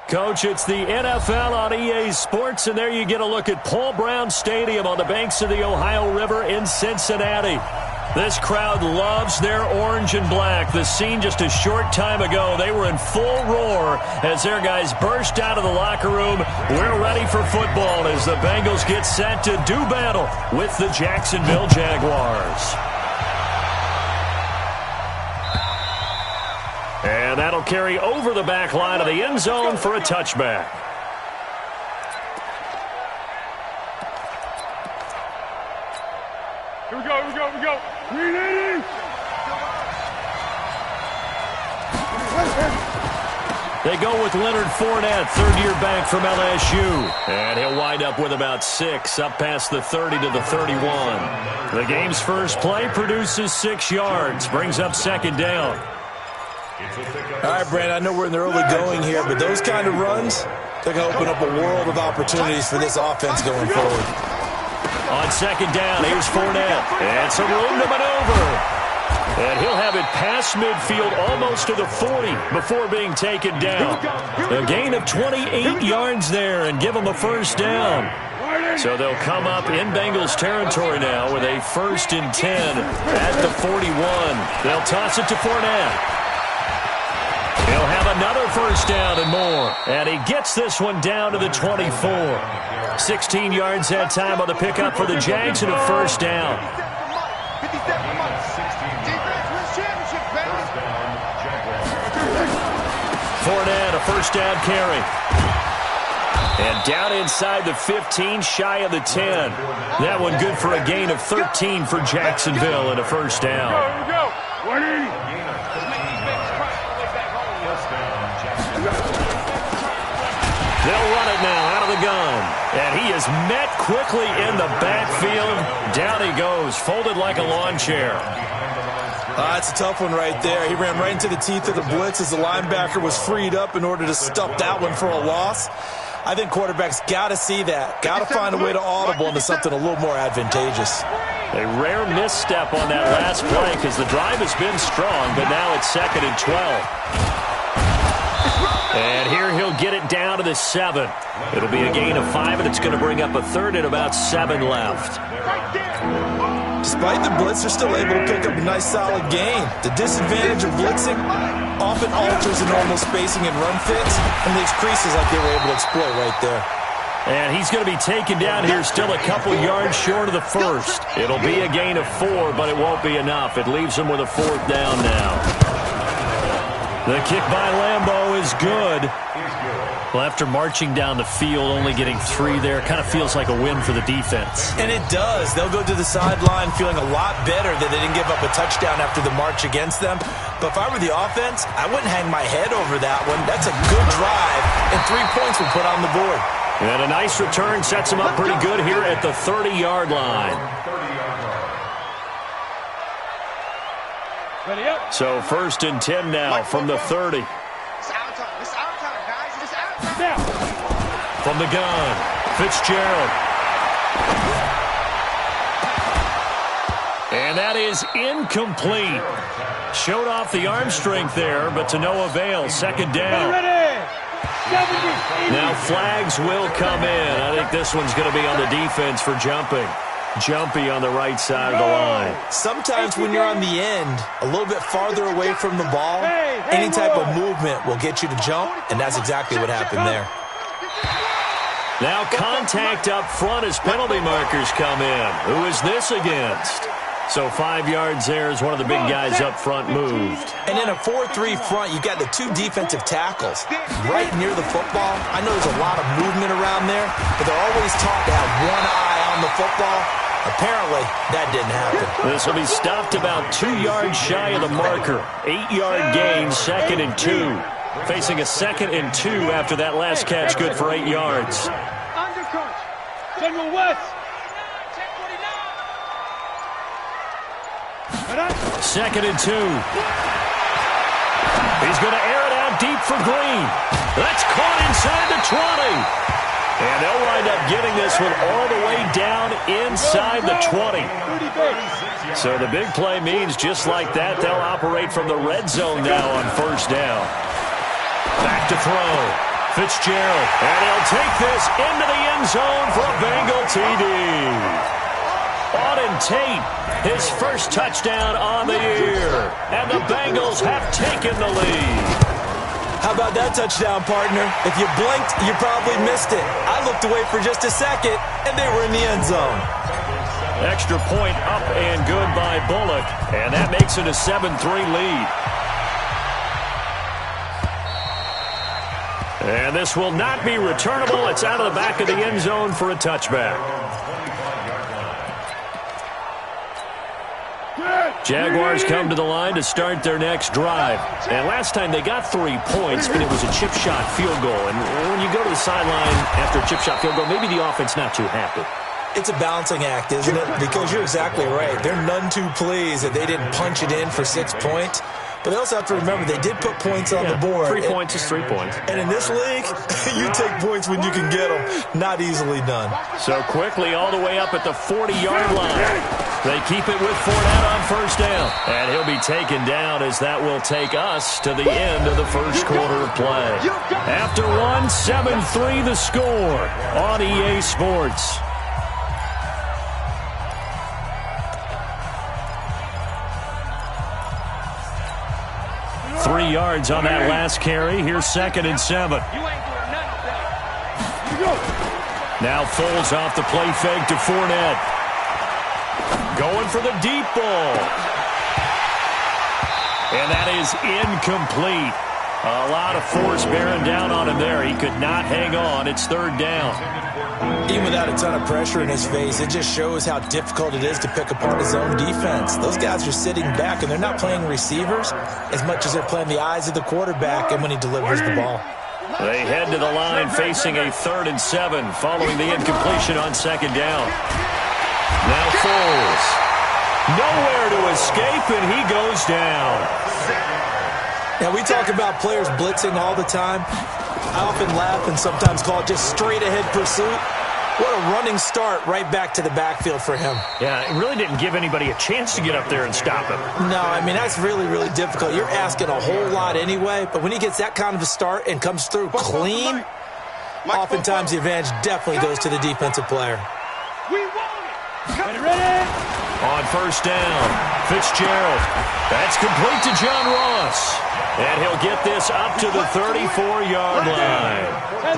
Coach, it's the NFL on EA Sports, and there you get a look at Paul Brown Stadium on the banks of the Ohio River in Cincinnati. This crowd loves their orange and black. The scene just a short time ago, they were in full roar as their guys burst out of the locker room. We're ready for football as the Bengals get set to do battle with the Jacksonville Jaguars. And that'll carry over the back line of the end zone for a touchback. Here we go, here we go, here we go. 380. They go with Leonard Fournette, third-year back from LSU. And he'll wind up with about 6, up past the 30 to the 31. The game's first play produces 6 yards, brings up second down. All right, Brandon, I know we're in the early going here, but those kind of runs, they're going to open up a world of opportunities for this offense going forward. On second down, here's Fournette. And some room to maneuver. And he'll have it past midfield almost to the 40 before being taken down. A gain of 28 yards there and give them a first down. So they'll come up in Bengals territory now with a 1st and 10 at the 41. They'll toss it to Fournette. He'll have another first down and more. And he gets this one down to the 24. 16 yards that time on the pickup for the Jags and a first down. Fournette, a first down carry. And down inside the 15, shy of the 10. That one good for a gain of 13 for Jacksonville and a first down. Here we go. 180. They'll run it now out of the gun. And he is met quickly in the backfield. Down he goes, folded like a lawn chair. That's a tough one right there. He ran right into the teeth of the blitz as the linebacker was freed up in order to stuff that one for a loss. I think quarterbacks got to see that. Got to find a way to audible into something a little more advantageous. A rare misstep on that last play because the drive has been strong, but now it's 2nd and 12. And here he'll get it down to the 7. It'll be a gain of 5, and it's going to bring up a 3rd and about 7 left. Despite the blitz, they're still able to pick up a nice solid gain. The disadvantage of blitzing often alters the normal spacing and run fits and leaves creases like they were able to exploit right there. And he's going to be taken down here still a couple yards short of the 1st. It'll be a gain of 4, but it won't be enough. It leaves him with a 4th down now. The kick by Lambeau is good. Well, after marching down the field, only getting 3 there, kind of feels like a win for the defense. And it does. They'll go to the sideline feeling a lot better that they didn't give up a touchdown after the march against them. But if I were the offense, I wouldn't hang my head over that one. That's a good drive, and 3 points were put on the board. And a nice return sets him up pretty good here at the 30-yard line. So 1st and 10 now from the 30. From the gun, Fitzgerald. And that is incomplete. Showed off the arm strength there, but to no avail. 2nd down. Now flags will come in. I think this one's going to be on the defense for jumping. Jumpy on the right side of the line. Sometimes when you're on the end, a little bit farther away from the ball, any type of movement will get you to jump, and that's exactly what happened there. Now contact up front as penalty markers come in. Who is this against? So 5 yards there as one of the big guys up front moved. And in a 4-3 front, you got the 2 defensive tackles right near the football. I know there's a lot of movement around there, but they're always taught to have one eye on the football. Apparently, that didn't happen. This will be stopped about 2 yards shy of the marker. 8-yard gain, 2nd and 2. Facing a 2nd and 2 after that last catch, good for 8 yards. Undercut. General West. 2nd and 2. He's going to air it out deep for Green. That's caught inside the 20. And they'll wind up getting this one all the way down inside the 20. So the big play means just like that, they'll operate from the red zone now on 1st down. Back to throw. Fitzgerald, and he'll take this into the end zone for a Bengal TD. Auden Tate, his first touchdown on the year. And the Bengals have taken the lead. How about that touchdown, partner? If you blinked, you probably missed it. I looked away for just a second, and they were in the end zone. Extra point up and good by Bullock, and that makes it a 7-3 lead. And this will not be returnable. It's out of the back of the end zone for a touchback. Jaguars come to the line to start their next drive. And last time they got 3 points, but it was a chip shot field goal. And when you go to the sideline after a chip shot field goal, maybe the offense not too happy. It's a balancing act, isn't it? Because you're exactly right. They're none too pleased that they didn't punch it in for 6 points. But they also have to remember they did put points on the board. 3 points is 3 points. And in this league, you take points when you can get them. Not easily done. So quickly all the way up at the 40-yard line. They keep it with Fournette on first down. And he'll be taken down as that will take us to the end of the first quarter of play. After one, 7-3 the score on EA Sports. 3 yards on that last carry. Here's 2nd and 7. Now Foles off the play fake to Fournette. Going for the deep ball. And that is incomplete. A lot of force bearing down on him there. He could not hang on. It's 3rd down. Even without a ton of pressure in his face, it just shows how difficult it is to pick apart his own defense. Those guys are sitting back, and they're not playing receivers as much as they're playing the eyes of the quarterback and when he delivers the ball. They head to the line facing a 3rd and 7 following the incompletion on 2nd down. Now Foles. Nowhere to escape, and he goes down. Now, we talk about players blitzing all the time. I often laugh and sometimes call it just straight-ahead pursuit. What a running start right back to the backfield for him. Yeah, it really didn't give anybody a chance to get up there and stop him. No, I mean, that's really, really difficult. You're asking a whole lot anyway, but when he gets that kind of a start and comes through clean, oftentimes the advantage definitely goes to the defensive player. We want it. Ready? On first down, Fitzgerald. That's complete to John Ross. And he'll get this up to the 34-yard line.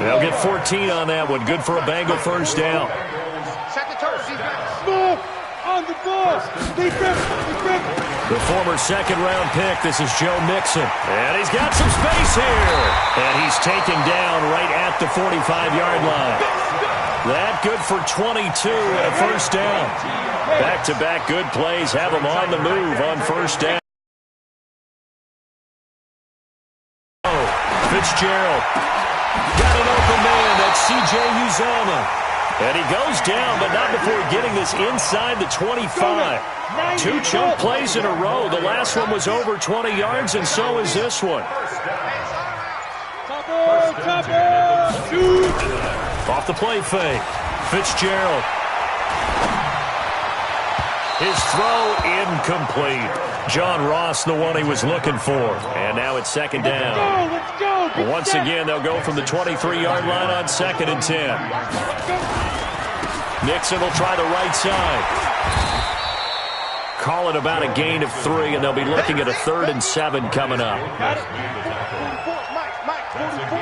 They'll get 14 on that one. Good for a Bengal first down. Move on the ball. The former second-round pick, this is Joe Mixon. And he's got some space here. And he's taken down right at the 45-yard line. That good for 22 and a first down. Back-to-back good plays have him on the move on first down. Fitzgerald got an open man. That's C.J. Uzomah. And he goes down, but not before getting this inside the 25. 2 chunk plays in a row. The last one was over 20 yards, and so is this one. Off the play fake. Fitzgerald. His throw incomplete. John Ross, the one he was looking for. And now it's 2nd down. Let's go. Once again, they'll go from the 23-yard line on 2nd and 10. Nixon will try the right side. Call it about a gain of 3, and they'll be looking at a 3rd and 7 coming up. Got it. 44.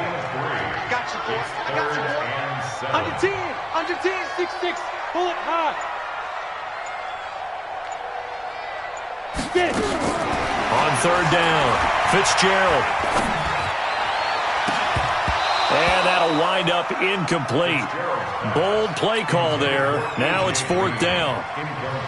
Got you, boy. I got you, boy. Under 10, 6-6. Pull it high. On 3rd down, Fitzgerald. And that'll wind up incomplete. Bold play call there. Now it's 4th down.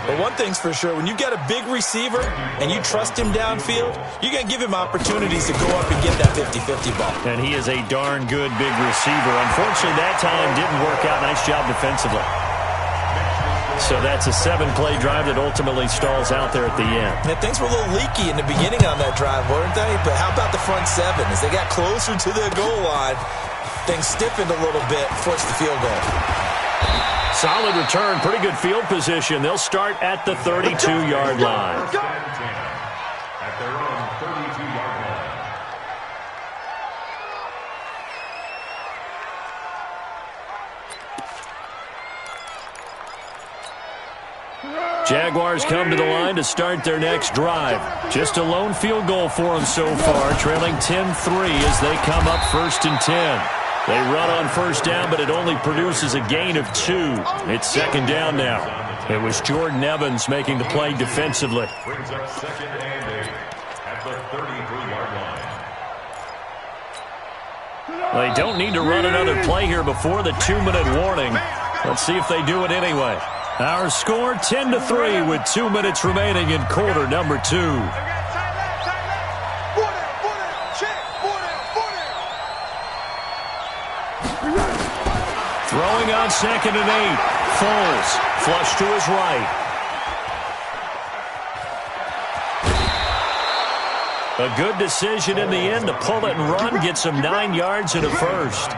But one thing's for sure, when you get a big receiver and you trust him downfield, you're going to give him opportunities to go up and get that 50-50 ball. And he is a darn good big receiver. Unfortunately, that time didn't work out. Nice job defensively. So that's a 7-play drive that ultimately stalls out there at the end. And things were a little leaky in the beginning on that drive, weren't they? But how about the front 7? As they got closer to the goal line, things stiffened a little bit, forced the field goal. Solid return, pretty good field position. They'll start at the 32-yard line. At their own 32-yard line. Jaguars come to the line to start their next drive. Just a lone field goal for them so far, trailing 10-3 as they come up 1st and 10. They run on first down, but it only produces a gain of 2. It's 2nd down now. It was Jordan Evans making the play defensively. Brings up 2nd and 8 at the 33-yard line. They don't need to run another play here before the 2-minute warning. Let's see if they do it anyway. Our score 10-3 with 2 minutes remaining in quarter number 2. Throwing on 2nd and 8. Foles flush to his right. A good decision in the end to pull it and run. Gets him 9 yards and a first.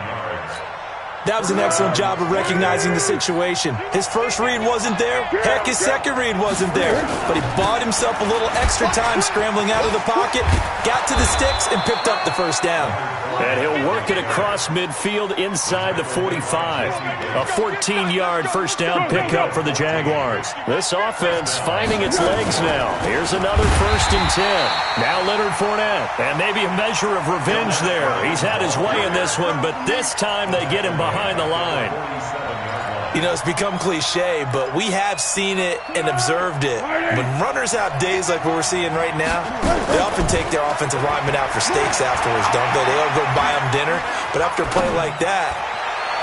That was an excellent job of recognizing the situation. His first read wasn't there. Heck, his second read wasn't there. But he bought himself a little extra time scrambling out of the pocket, got to the sticks, and picked up the first down. And he'll work it across midfield inside the 45. A 14-yard first down pickup for the Jaguars. This offense finding its legs now. Here's another 1st and 10. Now Leonard Fournette. And maybe a measure of revenge there. He's had his way in this one, but this time they get him behind the line. You know, it's become cliche, but we have seen it and observed it. When runners have days like what we're seeing right now, they often take their offensive linemen out for steaks afterwards, don't they? They all go buy them dinner. But after a play like that,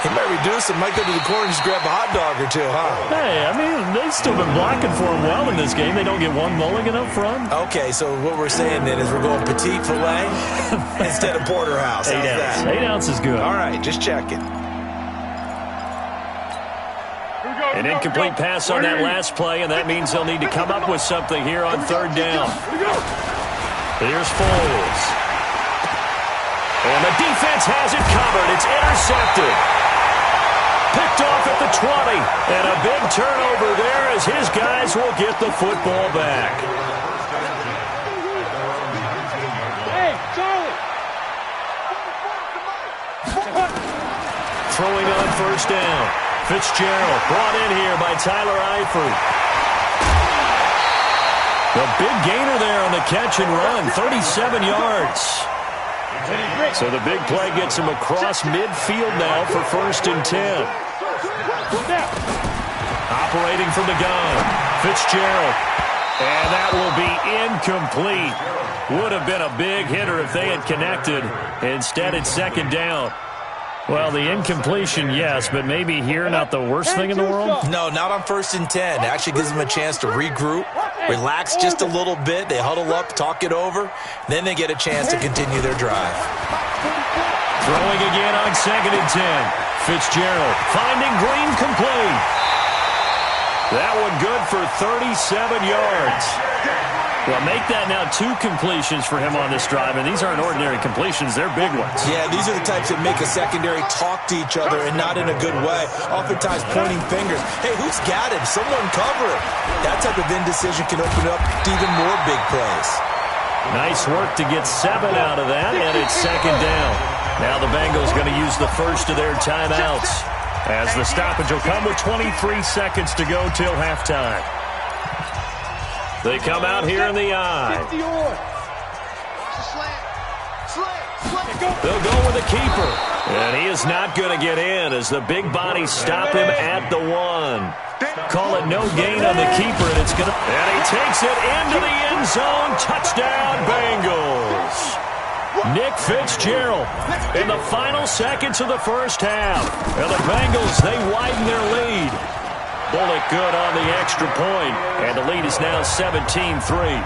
he might reduce it, might go to the corner and just grab a hot dog or two, huh? Hey, I mean, they've still been blocking for him well in this game. They don't get one mulligan up front. Okay, so what we're saying then is we're going petite filet instead of porterhouse. How's that? 8 ounce is good. All right, just checking. An incomplete pass on that last play, and that means they'll need to come up with something here on 3rd down. Here's Foles. And the defense has it covered. It's intercepted. Picked off at the 20. And a big turnover there as his guys will get the football back. Hey, Charlie! Throwing on 1st down. Fitzgerald brought in here by Tyler Eifert. The big gainer there on the catch and run, 37 yards. So the big play gets him across midfield now for 1st and 10. Operating from the gun, Fitzgerald. And that will be incomplete. Would have been a big hitter if they had connected. Instead, it's 2nd down. Well, the incompletion, yes, but maybe here not the worst thing in the world? No, not on 1st and 10. It actually gives them a chance to regroup, relax just a little bit. They huddle up, talk it over. Then they get a chance to continue their drive. Throwing again on 2nd and 10. Fitzgerald finding Green complete. That one good for 37 yards. Well, make that now 2 completions for him on this drive, and these aren't ordinary completions. They're big ones. Yeah, these are the types that make a secondary talk to each other and not in a good way, oftentimes pointing fingers. Hey, who's got him? Someone cover it. That type of indecision can open up to even more big plays. Nice work to get 7 out of that, and it's 2nd down. Now the Bengals going to use the first of their timeouts as the stoppage will come with 23 seconds to go till halftime. They come out here in the eye. They'll go with the keeper. And he is not going to get in as the big bodies stop him at the 1. Call it no gain on the keeper, and it's going to... And he takes it into the end zone. Touchdown, Bengals. Nick Fitzgerald in the final seconds of the first half. And the Bengals, they widen their lead. Bullock good on the extra point, and the lead is now 17-3.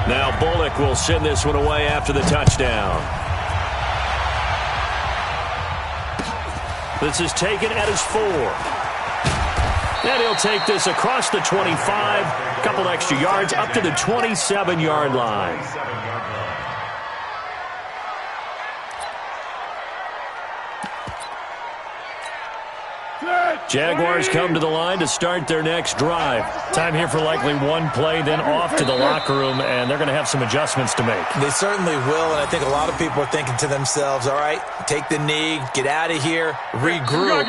Now Bullock will send this one away after the touchdown. This is taken at his 4. And he'll take this across the 25, a couple extra yards, up to the 27-yard line. Jaguars come to the line to start their next drive. Time here for likely one play, then off to the locker room, and they're going to have some adjustments to make. They certainly will, and I think a lot of people are thinking to themselves, all right, take the knee, get out of here, regroup.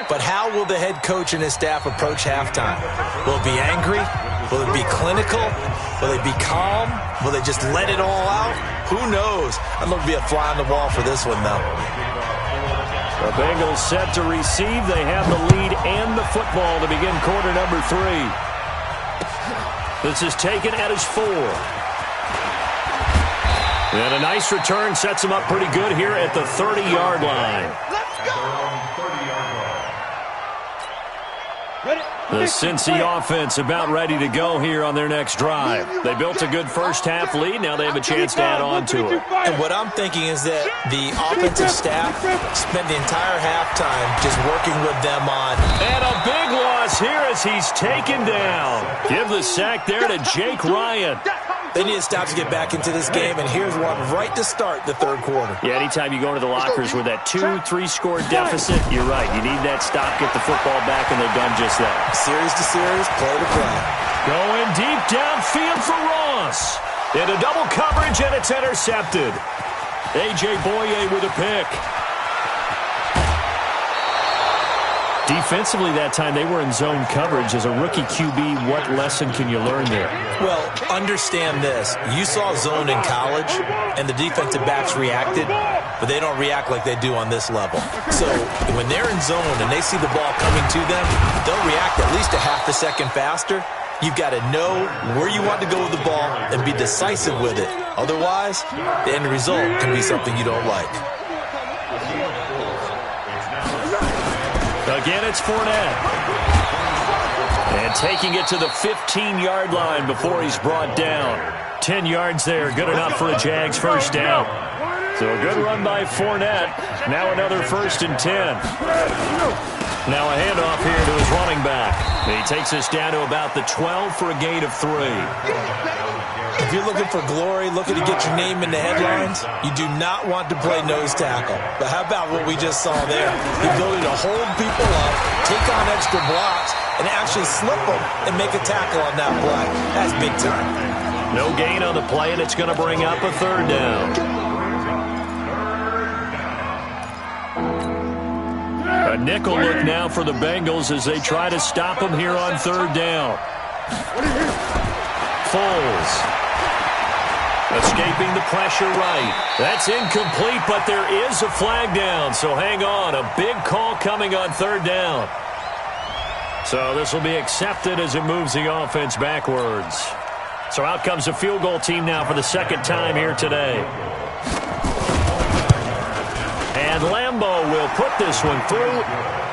But how will the head coach and his staff approach halftime? Will it be angry? Will it be clinical? Will they be calm? Will they just let it all out? Who knows? I'd love to be a fly on the wall for this one, though. The Bengals set to receive. They have the lead and the football to begin quarter number 3. This is taken at his 4. And a nice return sets him up pretty good here at the 30-yard line. Let's go! The Cincy offense about ready to go here on their next drive. They built a good first-half lead. Now they have a chance to add on to it. And what I'm thinking is that the offensive staff spent the entire halftime just working with them on. And a big loss here as he's taken down. Give the sack there to Jake Ryan. They need to stop to get back into this game, and here's one right to start the third quarter. Yeah, anytime you go into the lockers with that 2-3 score deficit, you're right. You need that stop, get the football back, and they've done just that. Series to series, play to play. Going deep downfield for Ross. Into double coverage, and it's intercepted. A.J. Boye with a pick. Defensively that time, they were in zone coverage. As a rookie QB, what lesson can you learn there? Well, understand this. You saw zone in college, and the defensive backs reacted, but they don't react like they do on this level. So when they're in zone and they see the ball coming to them, they'll react at least a half a second faster. You've got to know where you want to go with the ball and be decisive with it. Otherwise, the end result can be something you don't like. Again, it's Fournette. And taking it to the 15-yard line before he's brought down. 10 yards there, good enough for a Jags first down. So a good run by Fournette. Now another 1st and 10. Now a handoff here to his running back. He takes us down to about the 12 for a gain of 3. If you're looking for glory, looking to get your name in the headlines, you do not want to play nose tackle. But how about what we just saw there? The ability to hold people up, take on extra blocks, and actually slip them and make a tackle on that play. That's big time. No gain on the play, and it's going to bring up a 3rd down. A nickel look now for the Bengals as they try to stop him here on 3rd down. Foles. Escaping the pressure right. That's incomplete, but there is a flag down, so hang on. A big call coming on 3rd down. So this will be accepted as it moves the offense backwards. So out comes the field goal team now for the 2nd time here today. And Lambeau will put this one through.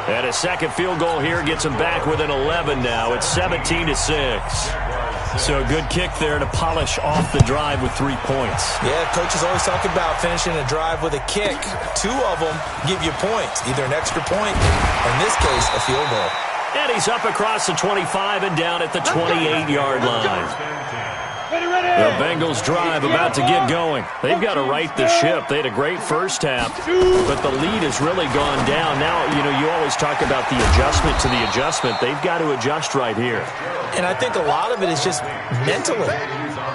And a 2nd field goal here gets him back within 11 now. It's 17-6. So a good kick there to polish off the drive with 3 points. Yeah, coaches always talk about finishing a drive with a kick. 2 of them give you points, either an extra point or, in this case, a field goal. And he's up across the 25 and down at the 28-yard line. The Bengals drive about to get going. They've got to right the ship. They had a great first half, but the lead has really gone down. Now, you always talk about the adjustment to the adjustment. They've got to adjust right here. And I think a lot of it is just mentally.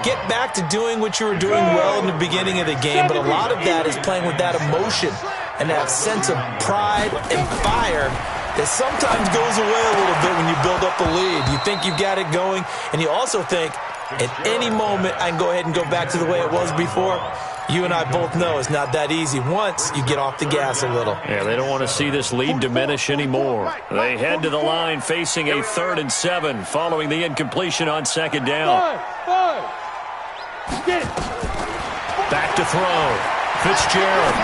Get back to doing what you were doing well in the beginning of the game, but a lot of that is playing with that emotion and that sense of pride and fire that sometimes goes away a little bit when you build up the lead. You think you've got it going, and you also think, at any moment, I can go ahead and go back to the way it was before. You and I both know it's not that easy once you get off the gas a little. Yeah, they don't want to see this lead diminish anymore. They head to the line facing a 3rd and 7 following the incompletion on 2nd down. Back to throw. Fitzgerald.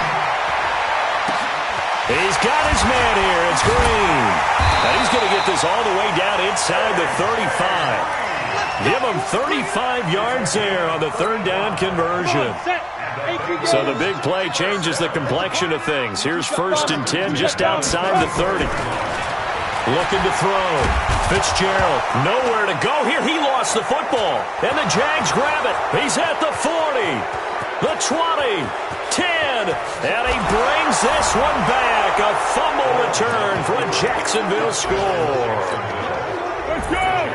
He's got his man here. It's Green. And he's going to get this all the way down inside the 35. Give him 35 yards there on the 3rd down conversion. So the big play changes the complexion of things. Here's 1st and 10 just outside the 30. Looking to throw. Fitzgerald, nowhere to go here. He lost the football. And the Jags grab it. He's at the 40, the 20, 10. And he brings this one back. A fumble return for a Jacksonville score. Let's go!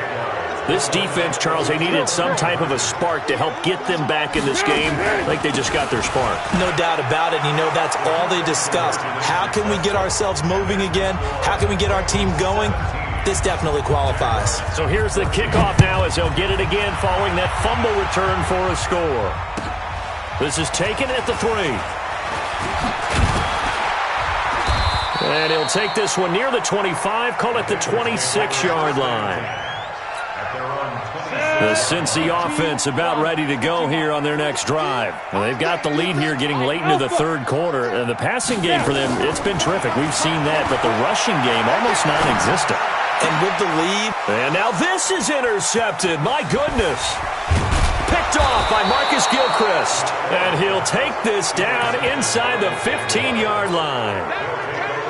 This defense, Charles, they needed some type of a spark to help get them back in this game. I think they just got their spark. No doubt about it. You know, that's all they discussed. How can we get ourselves moving again? How can we get our team going? This definitely qualifies. So here's the kickoff now as they'll get it again following that fumble return for a score. This is taken at the 3. And he'll take this one near the 25, call it the 26-yard line. The Cincy offense about ready to go here on their next drive. Well, they've got the lead here getting late into the third quarter. And the passing game for them, it's been terrific. We've seen that, but the rushing game almost non-existent. And with the lead. And now this is intercepted. My goodness. Picked off by Marcus Gilchrist. And he'll take this down inside the 15-yard line.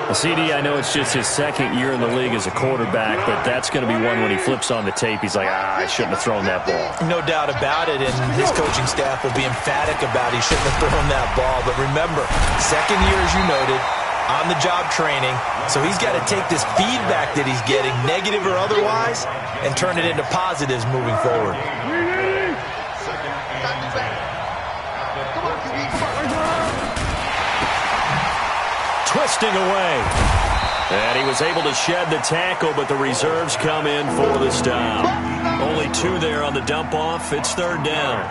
CD, I know it's just his second year in the league as a quarterback, but that's going to be one when he flips on the tape. He's like, I shouldn't have thrown that ball. No doubt about it, and his coaching staff will be emphatic about he shouldn't have thrown that ball. But remember, second year, as you noted, on-the-job training, so he's got to take this feedback that he's getting, negative or otherwise, and turn it into positives moving forward. Twisting away. And he was able to shed the tackle, but the reserves come in for the stop. Only 2 there on the dump-off. It's third down.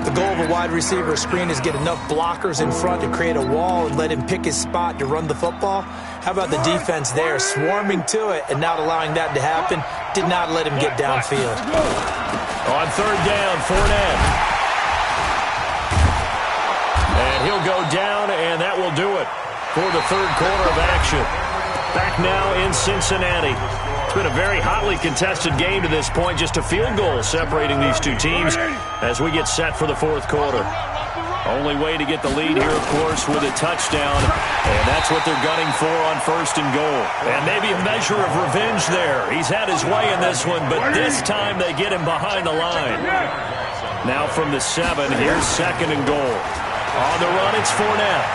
The goal of a wide receiver screen is get enough blockers in front to create a wall and let him pick his spot to run the football. How about the defense there, swarming to it and not allowing that to happen? Did not let him get downfield. On third down, Fournette. And he'll go down, and that will do it for the third quarter of action. Back now in Cincinnati. It's been a very hotly contested game to this point. Just a field goal separating these two teams as we get set for the fourth quarter. Only way to get the lead here, of course, with a touchdown. And that's what they're gunning for on first and goal. And maybe a measure of revenge there. He's had his way in this one, but this time they get him behind the line. Now from the 7, here's second and goal. On the run, it's Fournette.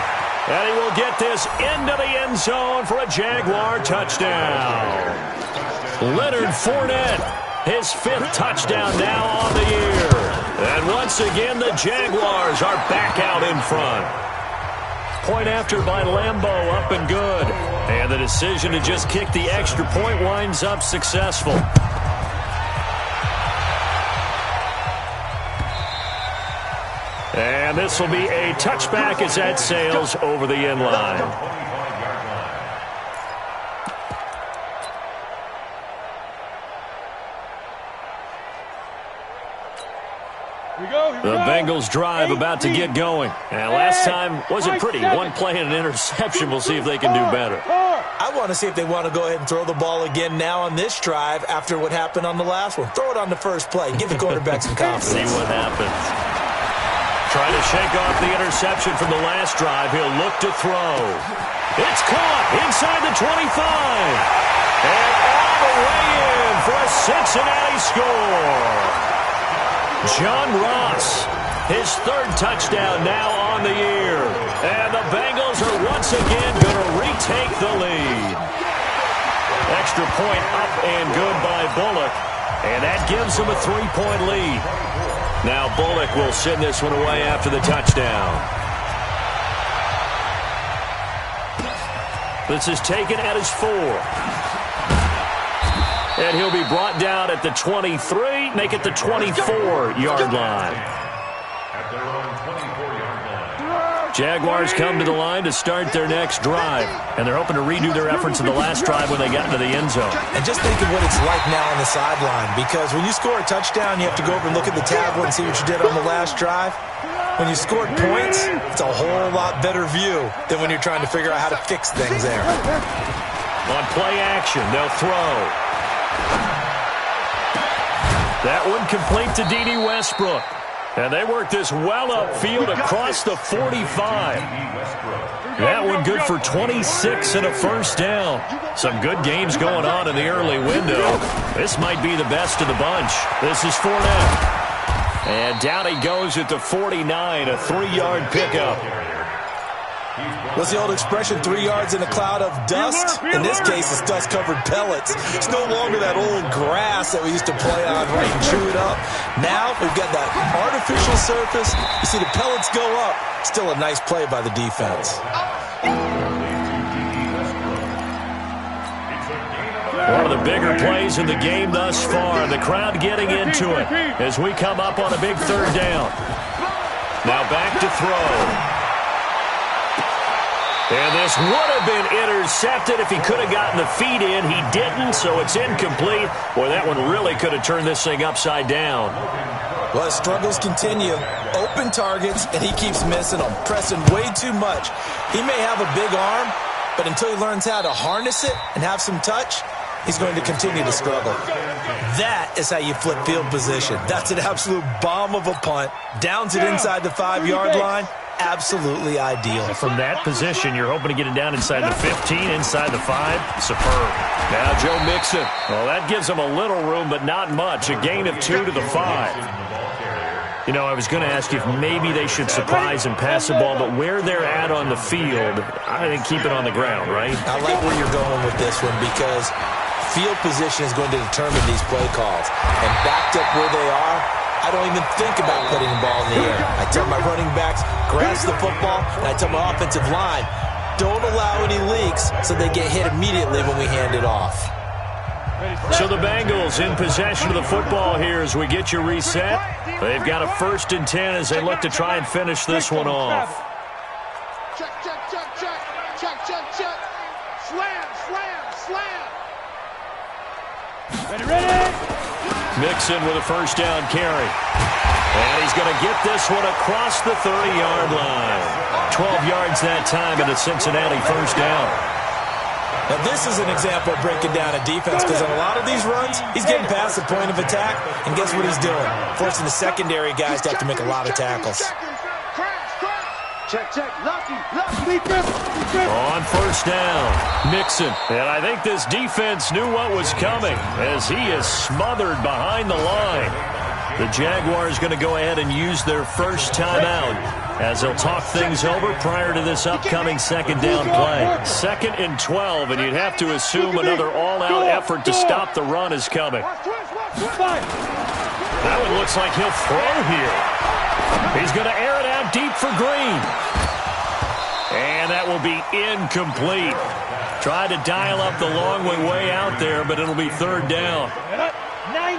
And he will get this into the end zone for a Jaguar touchdown. Leonard Fournette, his 5th touchdown now on the year. And once again, the Jaguars are back out in front. Point after by Lambeau, up and good. And the decision to just kick the extra point winds up successful. And this will be a touchback as that sails over the end line. The Bengals drive about to get going. And last time wasn't pretty. One play and an interception. We'll see if they can do better. I want to see if they want to go ahead and throw the ball again now on this drive after what happened on the last one. Throw it on the first play. Give the quarterback some confidence. See what happens. Trying to shake off the interception from the last drive. He'll look to throw. It's caught inside the 25. And all the way in for a Cincinnati score. John Ross, his 3rd touchdown now on the year. And the Bengals are once again going to retake the lead. Extra point up and good by Bullock. And that gives them a 3-point lead. Now Bullock will send this one away after the touchdown. This is taken at his 4. And he'll be brought down at the 23, make it the 24-yard line. At their own 24-yard line. Jaguars come to the line to start their next drive. And they're hoping to redo their efforts in the last drive when they got into the end zone. And just think of what it's like now on the sideline. Because when you score a touchdown, you have to go over and look at the tablet and see what you did on the last drive. When you scored points, it's a whole lot better view than when you're trying to figure out how to fix things there. On play action, they'll throw. That one complete to D.D. Westbrook. And they work this well upfield across the 45. That one good for 26 and a first down. Some good games going on in the early window. This might be the best of the bunch. This is Fournette. And down he goes at the 49, a 3-yard pickup. What's the old expression, 3 yards in a cloud of dust? In this case, it's dust-covered pellets. It's no longer that old grass that we used to play on, right, and chew it up. Now we've got that artificial surface. You see the pellets go up. Still a nice play by the defense. One of the bigger plays in the game thus far. The crowd getting into it as we come up on a big third down. Now back to throw. And this would have been intercepted if he could have gotten the feet in. He didn't, so it's incomplete. Boy, that one really could have turned this thing upside down. Well, his struggles continue. Open targets, and he keeps missing them, pressing way too much. He may have a big arm, but until he learns how to harness it and have some touch, he's going to continue to struggle. That is how you flip field position. That's an absolute bomb of a punt. Downs it inside the 5-yard line. Absolutely ideal. From that position, you're hoping to get it down inside the 15, inside the 5. Superb. Now Joe Mixon. Well, that gives him a little room, but not much. A gain of 2 to the 5. You know, I was going to ask you if maybe they should surprise and pass the ball, but where they're at on the field, I think keep it on the ground, right? I like where you're going with this one because field position is going to determine these play calls. And backed up where they are, I don't even think about putting the ball in the air. I tell my running backs, grasp the football, and I tell my offensive line, don't allow any leaks so they get hit immediately when we hand it off. So the Bengals in possession of the football here as we get you reset. They've got a 1st and 10 as they look to try and finish this one off. Check, check, check, check. Check, check, check. Slam, slam, slam. Ready. Mixon with a 1st down carry. And he's going to get this one across the 30-yard line. 12 yards that time and a Cincinnati 1st down. Now, this is an example of breaking down a defense because on a lot of these runs, he's getting past the point of attack, and guess what he's doing? Forcing the secondary guys to have to make a lot of tackles. Check, check. Lucky. On 1st down, Mixon. And I think this defense knew what was coming as he is smothered behind the line. The Jaguars going to go ahead and use their first timeout as they'll talk things over prior to this upcoming 2nd down play. 2nd and 12, and you'd have to assume another all-out effort to stop the run is coming. That one looks like he'll throw here. He's going to air it out deep for Green. And that will be incomplete. Tried to dial up the long way out there, but it'll be 3rd down.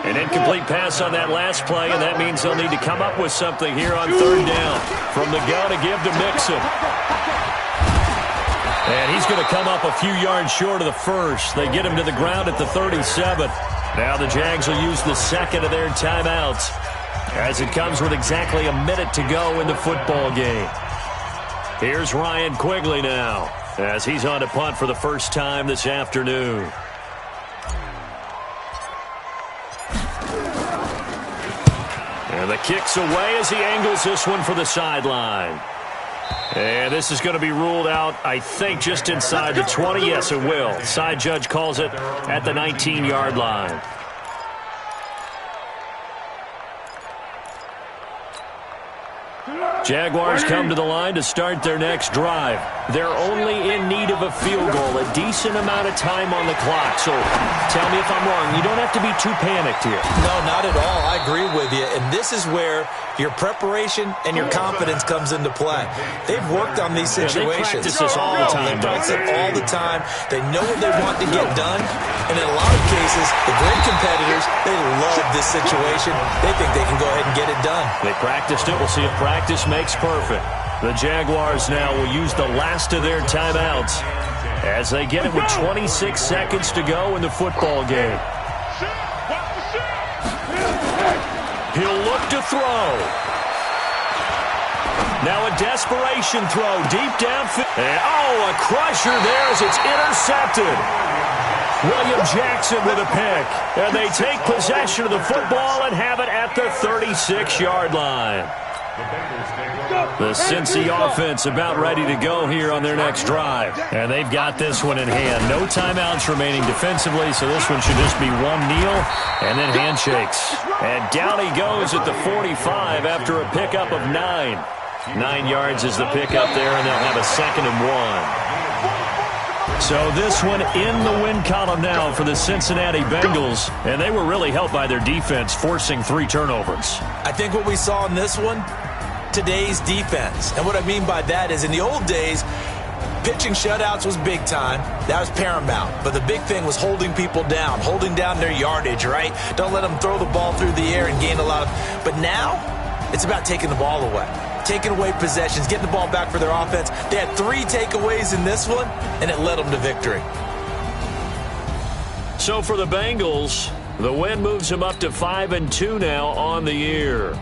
An incomplete pass on that last play, and that means they'll need to come up with something here on 3rd down. From the gun to give to Mixon. And he's going to come up a few yards short of the 1st. They get him to the ground at the 37. Now the Jags will use the 2nd of their timeouts as it comes with exactly a minute to go in the football game. Here's Ryan Quigley now as he's on to punt for the first time this afternoon. And the kick's away as he angles this one for the sideline. And this is going to be ruled out, I think, just inside the 20. Yes, it will. Side judge calls it at the 19-yard line. Jaguars come to the line to start their next drive. They're only in need of a field goal, a decent amount of time on the clock. So tell me if I'm wrong. You don't have to be too panicked here. No, not at all. I agree with you. And this is where your preparation and your confidence comes into play. They've worked on these situations. They practice this all the time. They practice it all the time. They know what they want to get done. And in a lot of cases, the great competitors, they love this situation. They think they can go ahead and get it done. They practiced it. We'll see if practice makes perfect. The Jaguars now will use the last of their timeouts as they get it with 26 seconds to go in the football game. He'll look to throw. Now a desperation throw deep downfield. And a crusher there as it's intercepted. William Jackson with a pick. And they take possession of the football and have it at the 36-yard line. The Cincy offense about ready to go here on their next drive. And they've got this one in hand. No timeouts remaining defensively, so this one should just be one kneel and then handshakes. And down he goes at the 45 after a pickup of 9. 9 yards is the pickup there, and they'll have a 2nd and 1. So this one in the win column now for the Cincinnati Bengals, and they were really helped by their defense forcing 3 turnovers. I think what we saw in this one, today's defense. And what I mean by that is in the old days, pitching shutouts was big time. That was paramount. But the big thing was holding people down, holding down their yardage, right? Don't let them throw the ball through the air and gain a lot of... But now, it's about taking the ball away. Taking away possessions, getting the ball back for their offense. They had 3 takeaways in this one, and it led them to victory. So for the Bengals, the win moves them up to 5-2 now on the year.